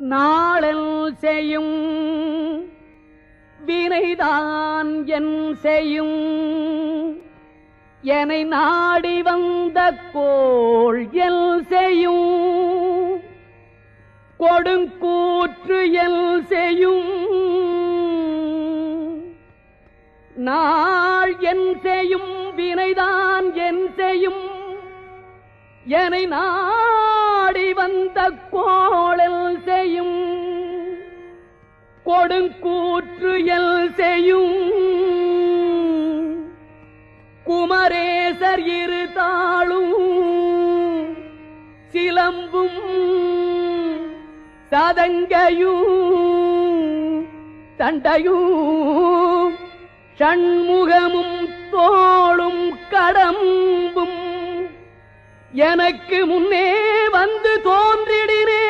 நாளல் செய்யும் வினைதான் என் செய்யும் என்னை நாடி வந்த கோள் எல் செய்யும் கொடுங்கூற்று எல் செய்யும் நாள் என் செய்யும் வினைதான் என் செய்யும் என்னை நாடி வந்த கோளல் செய்யும் கொடுங்கூற்று எல் செய்யும் குமரேசர் இரு தாளும் சிலம்பும் சதங்கையும் தண்டையும் ஷண்முகமும் தோளும் கடம்பும் எனக்கு முன்னே வந்து தோன்றிடினே